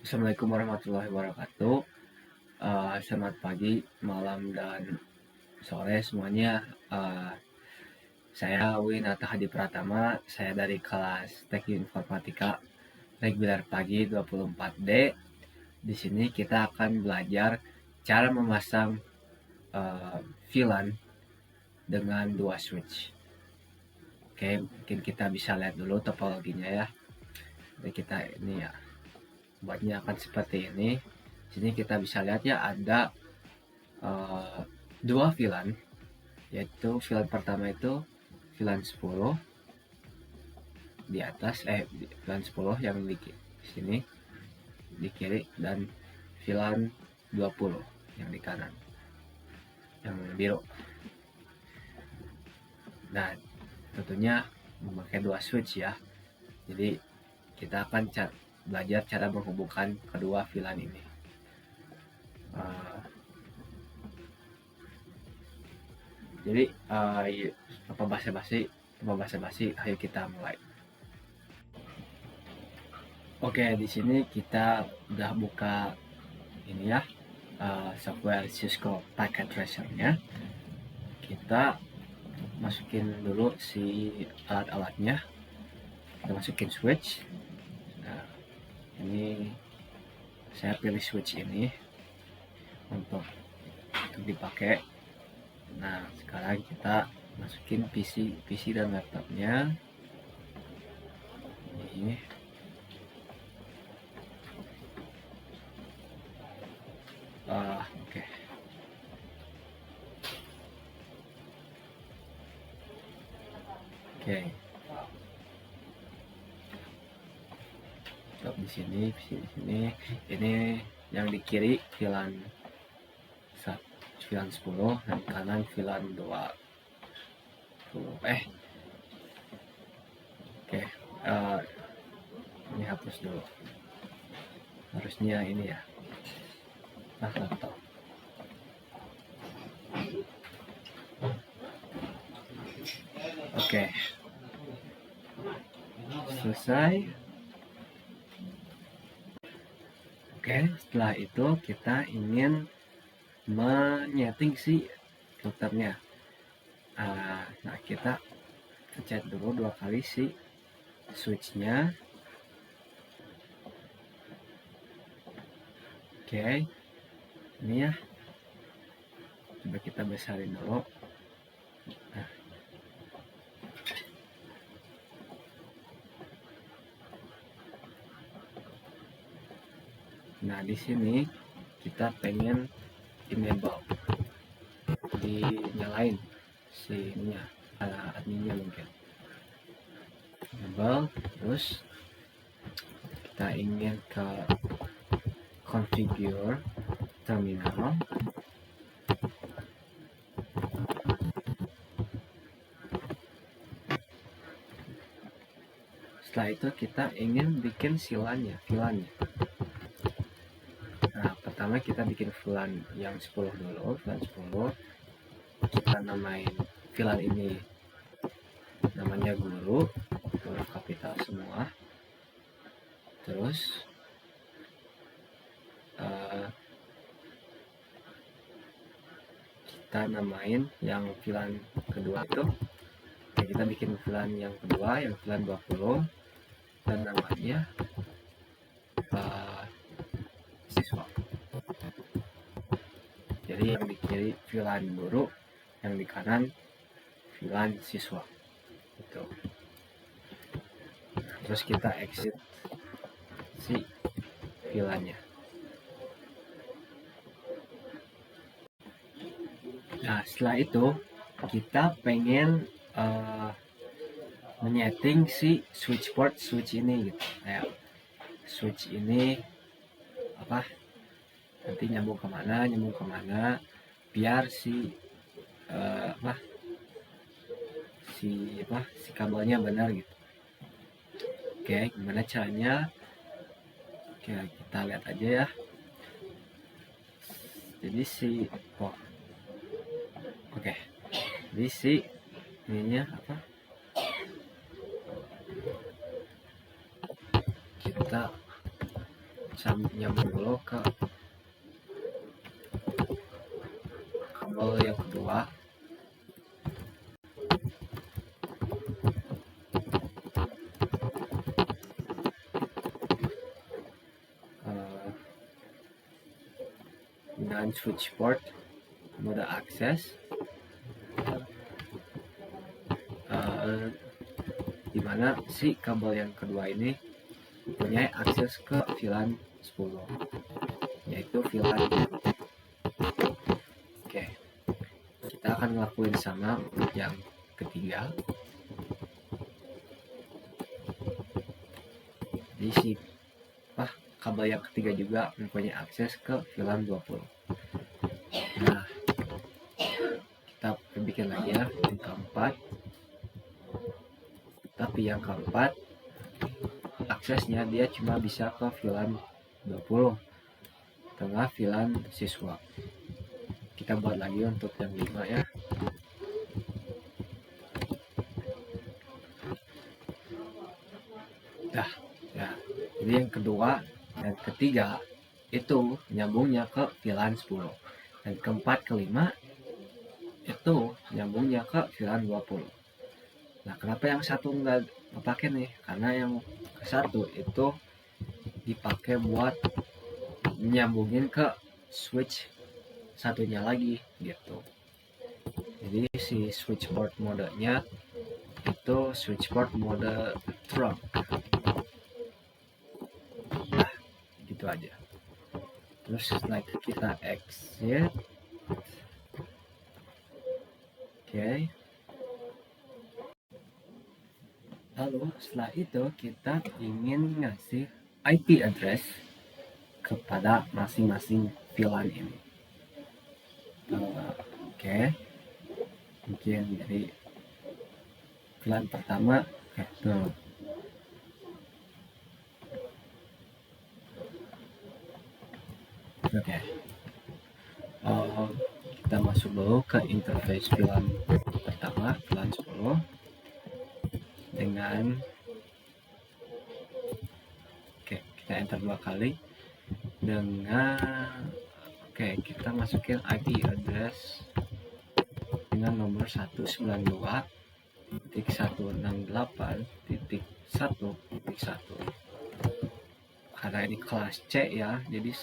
Assalamualaikum warahmatullahi wabarakatuh. Selamat pagi, malam, dan sore semuanya. Saya Winata Hadi Pratama. Saya dari kelas Teknik Informatika reguler pagi 24D. Di sini kita akan belajar cara memasang VLAN dengan dua switch. Oke, mungkin kita bisa lihat dulu topologinya ya. Jadi kita ini ya, buatnya akan seperti ini. Sini kita bisa lihat ya, ada dua VLAN, yaitu VLAN pertama itu VLAN 10 di atas, VLAN 10 yang di sini di kiri, dan VLAN 20 yang di kanan, yang biru. Nah, tentunya memakai dua switch ya. Jadi kita akan belajar cara menghubungkan kedua VLAN ini. Jadi apa basa-basi, ayo kita mulai. Oke, di sini kita udah buka ini ya, software Cisco Packet Tracer-nya. Kita masukin dulu si alat-alatnya. Kita masukin switch. Nah, ini saya pilih switch ini untuk dipakai. Nah, sekarang kita masukin PC dan laptopnya. Ini oke. Oke. Stop di sini, PC di sini. Ini yang di kiri VLAN 10 dan kanan VLAN 20. Oke. Ini hapus dulu. Harusnya ini ya. Laptop. Oke. Selesai. Oke, setelah itu kita ingin menyeting si routernya. Nah, kita pencet dulu 2 kali si switchnya. Oke, ini ya, coba kita besarin dulu. Nah, di sini kita pengen enable, dinyalain si ininya, adminnya mungkin. Enable, terus kita ingin ke configure terminal. Setelah itu kita ingin bikin VLAN-nya. Nah, pertama kita bikin VLAN yang 10 dulu, VLAN 10. Kita namain VLAN ini namanya guru kapital semua. Terus kita namain yang VLAN kedua itu, kita bikin VLAN yang kedua, yang VLAN 20, dan namanya siswa. Jadi yang di kiri VLAN guru, yang di kanan VLAN siswa. Itu. Terus kita exit si VLAN-nya. Nah, setelah itu kita pengen menyeting si switch ini gitu. Kayak switch ini nanti nyambung kemana, biar si si kabelnya benar gitu. Oke, gimana caranya? Oke, kita lihat aja ya. Jadi jadi si ininya kita nyambung dulu ke kabel yang kedua. Dengan switch port mode akses, di mana si kabel yang kedua ini mempunyai akses ke VLAN 10, yaitu VLAN. Oke, kita akan ngelakuin sama untuk yang ketiga. Di si kabel yang ketiga juga mempunyai akses ke VLAN 20. Nah, kita bikin lagi ya yang keempat. Tapi yang keempat aksesnya dia cuma bisa ke VLAN 20 tengah VLAN siswa. Kita buat lagi untuk yang 5 ya. Dah, ya. Jadi yang kedua dan ketiga itu nyambungnya ke VLAN 10. Dan keempat kelima itu nyambungnya ke VLAN 20. Nah, kenapa yang satu nggak dipakai nih? Karena yang ke satu itu dipakai buat nyambungin ke switch satunya lagi gitu. Jadi si switch port modenya itu switch port mode trunk. Nah, gitu aja. Terus setelah itu kita exit. Oke. Lalu setelah itu kita ingin ngasih IP address kepada masing-masing VLAN ini. Oke. Mungkin dari VLAN pertama itu. Oke. Kita masuk dulu ke interface VLAN pertama, VLAN 10 dengan kita enter 2 kali dengan kita masukin IP address dengan nomor 192.168.1.1. Karena ini kelas C ya, jadi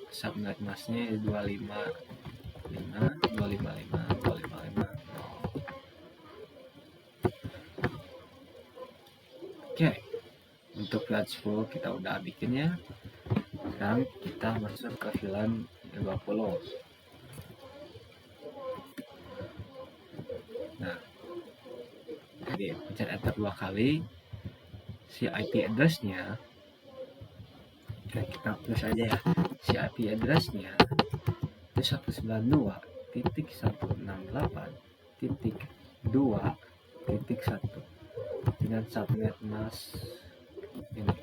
subnet masknya 255.255.255. Oke, untuk VLAN 10 kita udah bikin ya. Sekarang kita masuk ke VLAN 20. Nah, jadi pencet enter 2 kali. Si IP address-nya kita tulis aja ya. Si IP address-nya itu 192.168.2.1 dengan subnet mask ini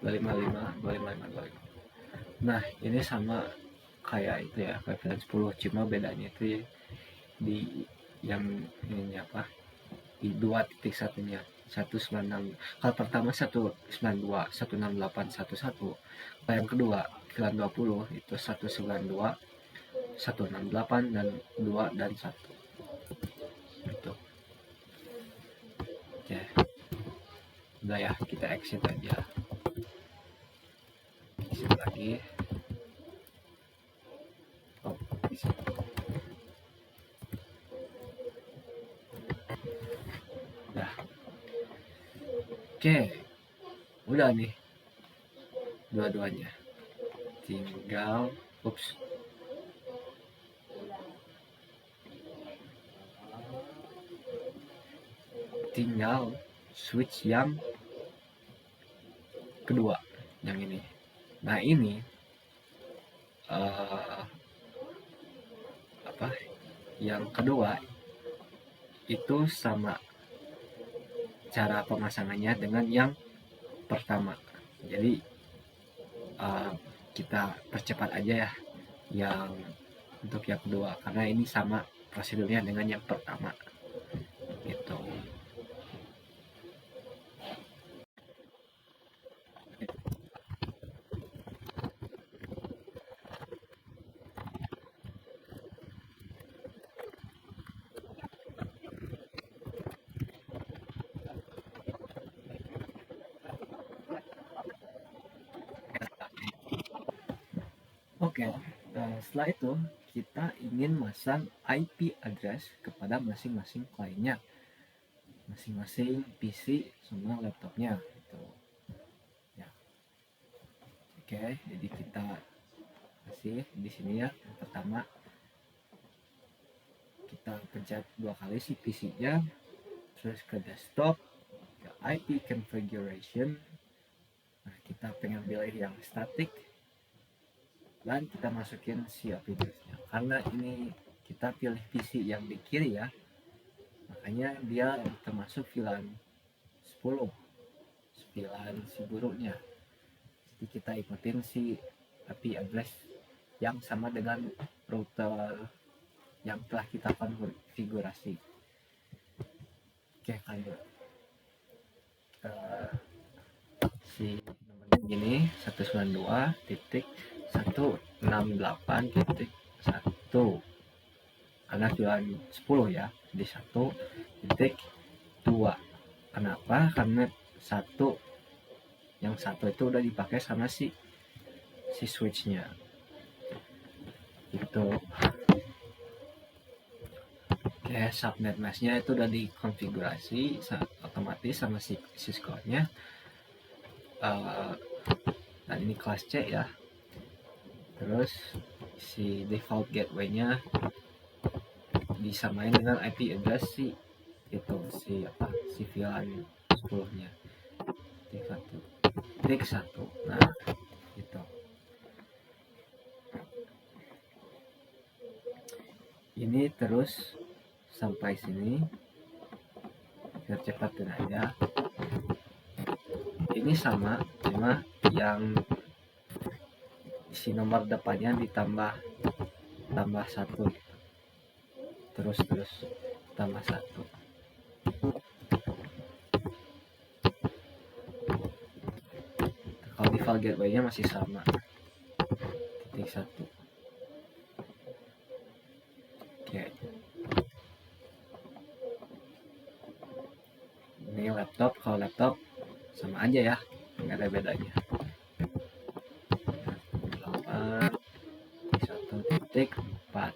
255.255.255. Nah, ini sama kayak itu ya, kayak VLAN 10, cuma bedanya itu di yang ini apa? Di 2.1-nya 196. Kalau pertama 192 16811. Kalau yang kedua VLAN 20 itu 192 168 dan 2 dan 1. Gitu. Oke. Udah ya, kita exit aja. Exit lagi. Exit. Nah. Oke. Udah nih. Dua-duanya. Tinggal switch yang kedua, yang ini. Nah, ini yang kedua itu sama cara pemasangannya dengan yang pertama. Jadi kita percepat aja ya yang untuk yang kedua, karena ini sama prosedurnya dengan yang pertama gitu. Oke, setelah itu kita ingin masang IP address kepada masing-masing kliennya, masing-masing PC sama laptopnya gitu. Ya. Oke, jadi kita kasih di sini ya. Yang pertama kita pencet 2 kali si PC-nya, terus ke desktop, ke IP configuration. Nah, kita pengen pilih yang static dan kita masukin si IP address-nya. Karena ini kita pilih PC yang di kiri ya, makanya dia termasuk VLAN 10 si gurunya. Jadi kita ikutin si IP address yang sama dengan router yang telah kita konfigurasi. Oke, lanjut. Si nomornya gini 192.168.1 karena jualan 10 ya, jadi 1.2. Kenapa? Karena yang satu itu udah dipakai sama si switchnya itu. Oke, subnet masknya itu udah dikonfigurasi otomatis sama si Cisco-nya. Dan ini kelas C ya. Terus si default gateway-nya disamain dengan IP address si VLAN 10-nya. Tik 1. Nah, gitu. Ini terus sampai sini. Biar cepatin aja. Ini sama, cuma yang si nomor depannya ditambah 1 gitu. Terus tambah 1. Kalau default gateway-nya masih sama, titik 1. Oke. Ini laptop, kalau laptop sama aja ya, nggak ada bedanya. 1.4.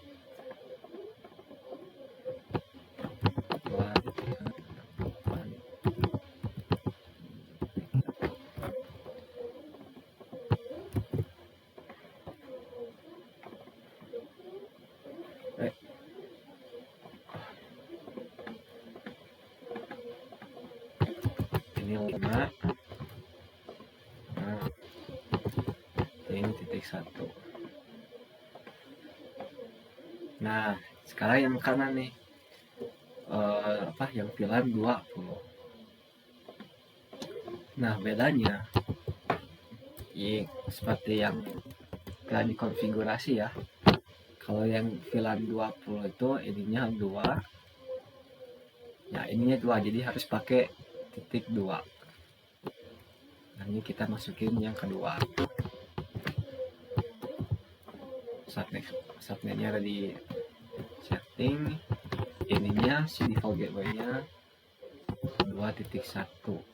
Ini 5. Nah, ini titik 1. Nah, sekarang yang kanan nih, yang VLAN 20. Nah, bedanya seperti yang telah dikonfigurasi ya. Kalau yang VLAN 20 itu ininya 2. Ya, ininya 2, jadi harus pakai titik 2. Nah, ini kita masukin yang kedua. Subnetnya ada di setting. Ininya si default gateway-nya 2.1.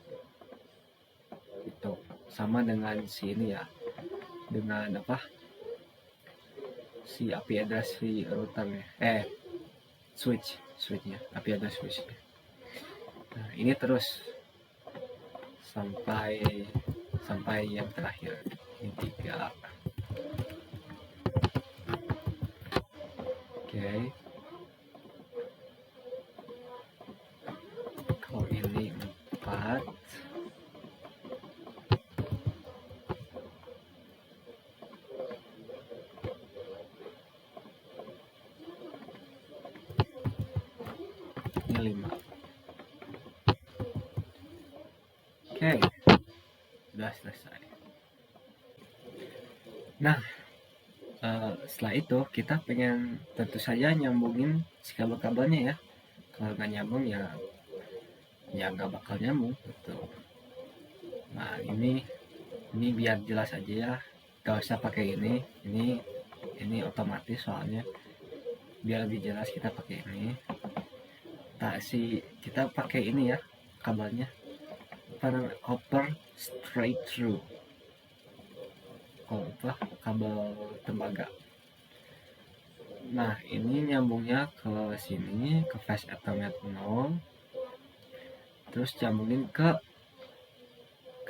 Itu sama dengan si ini ya. Dengan si IP address si routernya. Switchnya, IP address switchnya. Nah, ini terus sampai yang terakhir. Ini 3. Oke. Kalau ini 4. Ini 5. Oke. Sudah selesai. Nah, setelah itu kita pengen tentu saja nyambungin si kabel-kabelnya ya. Kalau nggak nyambung ya nggak bakal nyambung gitu. Nah, ini biar jelas aja ya, gak usah pakai ini otomatis soalnya. Biar lebih jelas kita pakai ini. Nah, kita pakai ini ya kabelnya, copper straight through. kabel tembaga. Nah, ini nyambungnya ke sini, ke flash Ethernet 0, terus nyambungin ke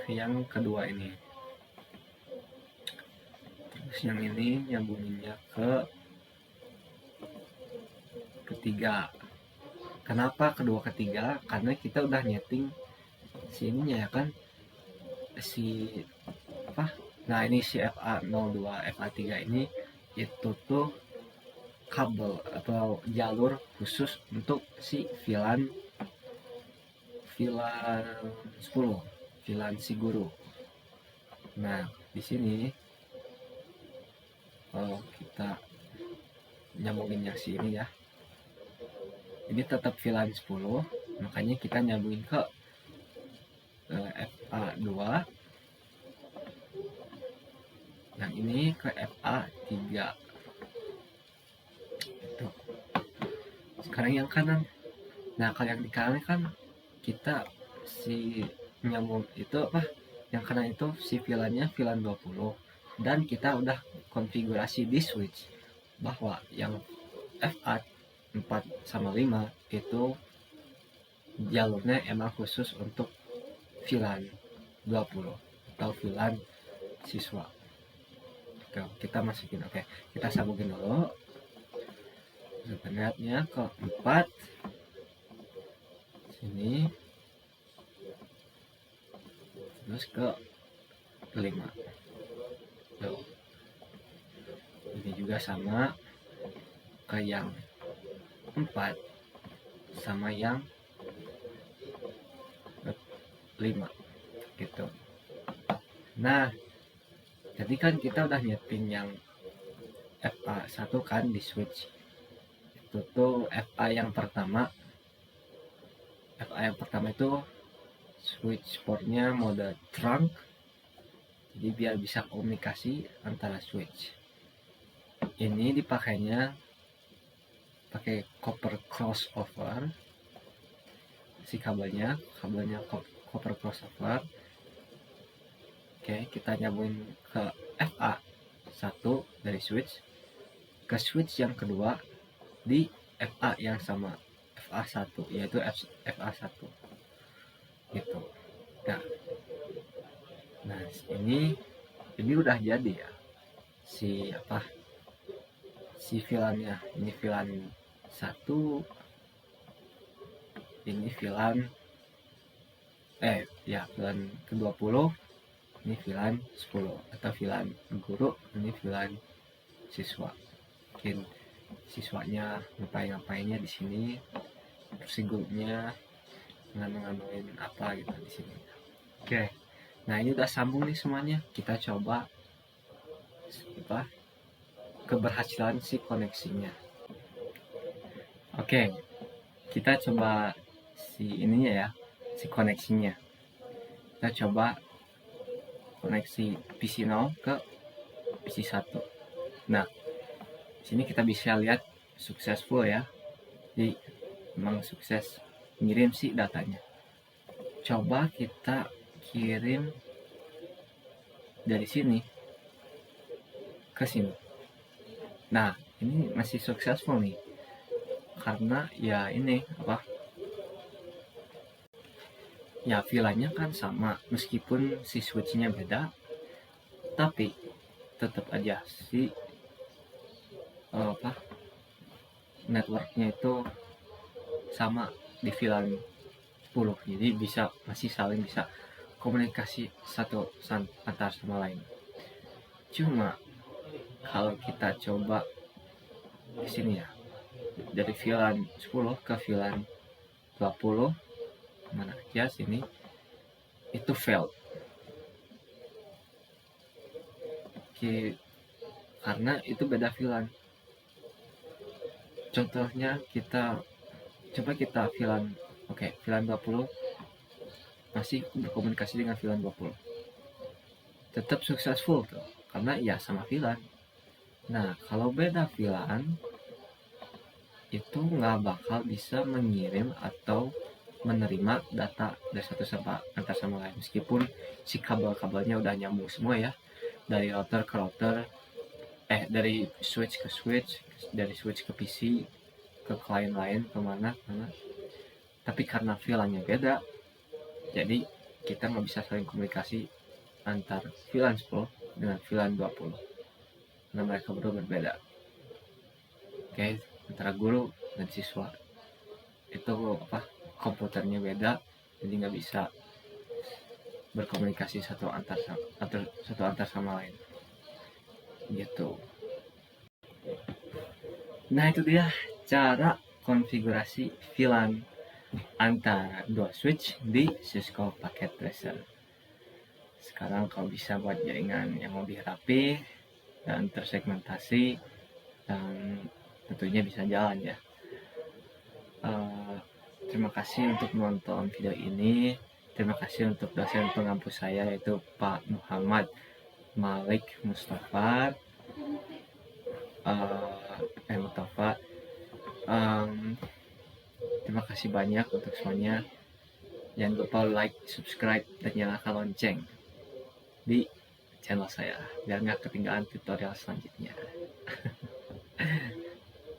yang kedua ini, terus yang ini nyambunginnya ke ketiga. Kenapa kedua ketiga? Karena kita udah nyeting sininya ya kan, si nah ini si FA02 FA3 ini itu tuh kabel atau jalur khusus untuk si VLAN 10, VLAN si guru. Nah, di sini kalau kita nyambunginnya sini ya, ini tetap VLAN 10, makanya kita nyambungin ke FA2, yang ini ke FA3 gitu. Sekarang yang kanan. Nah, kalau yang di kanan kan kita si nyambung itu yang kanan itu si VLAN-nya VLAN 20, dan kita udah konfigurasi di switch bahwa yang FA4 sama 5 itu jalurnya emang khusus untuk VLAN 20 atau VLAN siswa. Oke, kita masukin. Oke, kita sambungin dulu Ethernetnya ke 4 sini, terus ke 5. Tuh. Ini juga sama ke yang 4 sama yang 5 gitu. Nah, jadi kan kita udah nyeting yang FA1 kan di switch. Itu tuh FA yang pertama itu switch portnya mode trunk, jadi biar bisa komunikasi antara switch. Ini dipakainya pakai copper crossover, si kabelnya copper crossover. Oke, kita nyambungin ke FA1 dari switch ke switch yang kedua di FA yang sama, FA1, yaitu FA1 gitu. Nah, ini udah jadi ya si VLAN-nya. Ini VLAN 1, ini VLAN VLAN ke-20, ini VLAN 10 atau VLAN guru, ini VLAN siswa. Mungkin siswanya ngapainnya di sini, si gurunya nganu-nganuin apa gitu di sini. Oke. Nah, ini udah sambung nih semuanya. Kita coba keberhasilan si koneksinya. Oke. Kita coba si ininya ya, si koneksinya. Kita coba koneksi PC 0 ke PC 1. Nah, sini kita bisa lihat successful ya. Jadi memang sukses ngirim si datanya. Coba kita kirim dari sini ke sini. Nah, ini masih successful nih. Karena ya ini ya VLAN-nya kan sama, meskipun si switch-nya beda, tapi tetap aja si networknya itu sama di VLAN 10, jadi masih saling bisa komunikasi satu antar sama lain. Cuma kalau kita coba di sini ya, dari VLAN 10 ke VLAN 20 mana aja sini itu failed. Karena itu beda VLAN. Contohnya kita VLAN VLAN 20 masih berkomunikasi dengan VLAN 20, tetap successful tuh, karena ya sama VLAN. Nah, kalau beda VLAN itu nggak bakal bisa mengirim atau menerima data dari satu antar sama lain, meskipun si kabel-kabelnya udah nyambung semua ya. dari router ke router, dari switch ke switch, dari switch ke PC, ke klien lain, kemana mana. Tapi karena VLAN-nya beda, jadi kita nggak bisa saling komunikasi antar VLAN 10 dengan VLAN 20 karena mereka berdua berbeda. Oke, antara guru dan siswa itu komputernya beda, jadi nggak bisa berkomunikasi satu antar sama lain gitu. Nah itu dia cara konfigurasi VLAN antara dua switch di Cisco Packet Tracer. Sekarang kau bisa buat jaringan yang lebih rapi dan tersegmentasi dan tentunya bisa jalan ya. Terima kasih untuk menonton video ini. Terima kasih untuk dosen pengampu saya yaitu Pak Muhammad Malik Mustafa. Mustafa. Terima kasih banyak untuk semuanya. Jangan lupa like, subscribe, dan nyalakan lonceng di channel saya biar nggak ketinggalan tutorial selanjutnya.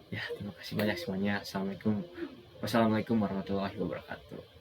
Ya, terima kasih banyak semuanya. Wassalamualaikum warahmatullahi wabarakatuh.